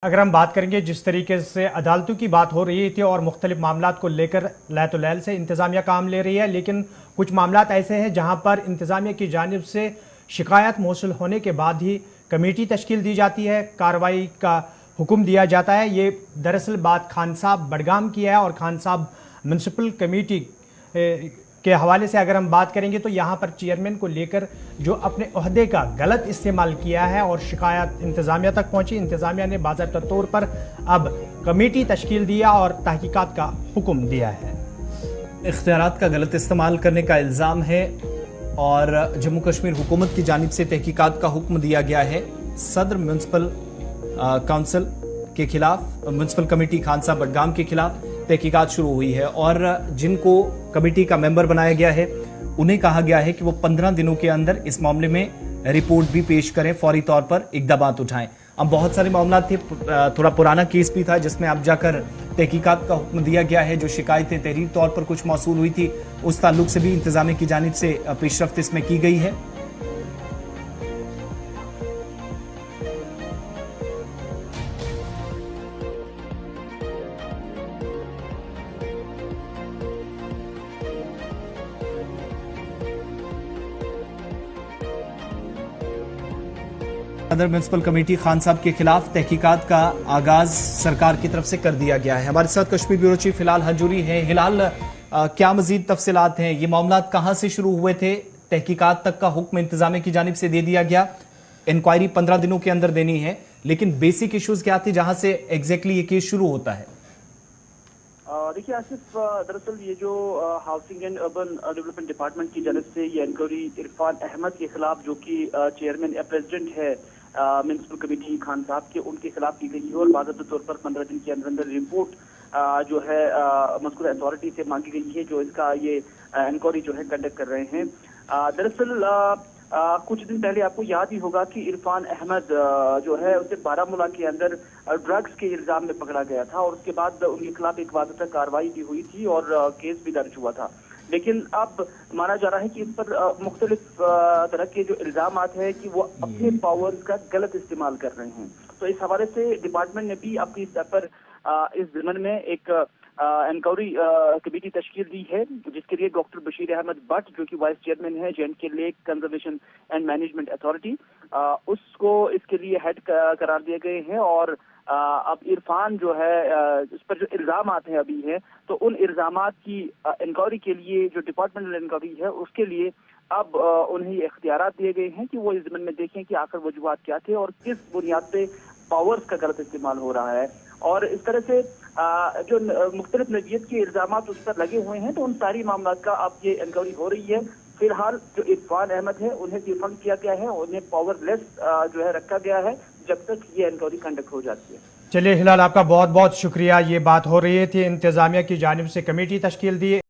अगर हम बात करेंगे जिस तरीके से अदालतों की बात हो रही थी और मुख्तलिफ मामलात को लेकर लैतुलैल से इंतज़ामिया काम ले रही है, लेकिन कुछ मामलात ऐसे हैं जहां पर इंतज़ामिया की जानिब से शिकायत मौसूल होने के बाद ही कमेटी तश्कील दी जाती है, कार्रवाई का हुक्म दिया जाता है। ये दरअसल बात खान साहब बडगाम की है और खान साहब म्यूनसिपल कमेटी के हवाले से अगर हम बात करेंगे तो यहाँ पर चेयरमैन को लेकर जो अपने ओहदे का गलत इस्तेमाल किया है और शिकायत इंतज़ामिया तक पहुंची। इंतज़ामिया ने बाज़ाब्ता तौर पर अब कमेटी तश्कील दिया और तहकीकात का हुक्म दिया है। इख्तियारात का गलत इस्तेमाल करने का इल्ज़ाम है और जम्मू कश्मीर हुकूमत की जानिब से तहकीकात का हुक्म दिया गया है। सदर म्यूनसिपल काउंसिल के खिलाफ, म्यूनसिपल कमेटी खान साहब बडगाम के खिलाफ तहकीकात शुरू हुई है और जिनको कमेटी का मेंबर बनाया गया है उन्हें कहा गया है कि वो 15 दिनों के अंदर इस मामले में रिपोर्ट भी पेश करें, फौरी तौर पर इक़दामात उठाएं। अब बहुत सारे मामला थे, थोड़ा पुराना केस भी था जिसमें अब जाकर तहकीकात का हुक्म दिया गया है। जो शिकायतें तहरीर तौर पर कुछ मौसूल हुई थी उस ताल्लुक से भी इंतजामिया की जानिब से पेशरफ्त इसमें की गई है। सदर म्यूनसिपल कमेटी खान साहब के खिलाफ तहकीकात का आगाज सरकार की तरफ से कर दिया गया है। हमारे साथ कश्मीर ब्यूरो चीफ हिलाल हजूरी है। हिलाल, क्या मजीद तफसीलात हैं? ये मामला कहां से शुरू हुए थे? तहकीकात तक का हुक्म इंतजामिया की जानिब से दे दिया गया, इंक्वायरी 15 दिनों के अंदर देनी है, लेकिन बेसिक इश्यूज क्या थे जहां से एग्जैक्टली ये केस शुरू होता है? देखिए आसिफ, दरअसल ये जो housing and urban development department की जानिब से ये इंक्वायरी इरफान अहमद के खिलाफ, जो कि चेयरमैन या प्रेसिडेंट है म्यूनसिपल कमेटी खान साहब के, उनके खिलाफ की गई है और बाकायदा तौर पर 15 दिन के अंदर अंदर रिपोर्ट जो है मज़कूर अथॉरिटी से मांगी गई है, जो इसका ये इंक्वायरी जो है कंडक्ट कर रहे हैं। दरअसल कुछ दिन पहले आपको याद ही होगा कि इरफान अहमद जो है उसे बारामूला के अंदर ड्रग्स के इल्जाम में पकड़ा गया था और उसके बाद उनके खिलाफ एक वाज़ह कार्रवाई भी हुई थी और केस भी दर्ज हुआ था। लेकिन अब माना जा रहा है कि इस पर मुख्तलिफ तरह के जो इल्जाम है कि वो अपने पावर्स का गलत इस्तेमाल कर रहे हैं। तो इस हवाले से डिपार्टमेंट ने भी अपनी स्तर पर इस ज़िम्मन में एक इंक्वायरी कमेटी तश्कील दी है, जिसके लिए डॉक्टर बशीर अहमद भट्ट, जो कि वाइस चेयरमैन है J&K lake conservation and management authority, उसको इसके लिए हेड करार दिए गए हैं। और अब इरफान जो है इस पर जो इल्जाम हैं अभी हैं, तो उन इल्जामात की इंक्वायरी के लिए जो डिपार्टमेंटल इंक्वायरी है उसके लिए अब उन्हें इख्तियारात दिए गए हैं कि वो इस ज़मीन में देखें कि आखिर वजूहात क्या थे और किस बुनियाद पे पावर्स का गलत इस्तेमाल हो रहा है। और इस तरह से जो मुख्तलिफ नौइयत के इल्जामात उस पर लगे हुए हैं, तो उन सारी मामला का अब ये इंक्वायरी हो रही है। फिलहाल जो इरफान अहमद है उन्हें डिफंड किया गया है, उन्हें पावरलेस जो है रखा गया है जब तक ये इंक्वायरी कंडक्ट हो जाती है। चलिए हिलाल, आपका बहुत बहुत शुक्रिया। ये बात हो रही थी, इंतज़ामिया की जानिब से कमेटी तश्कील दी।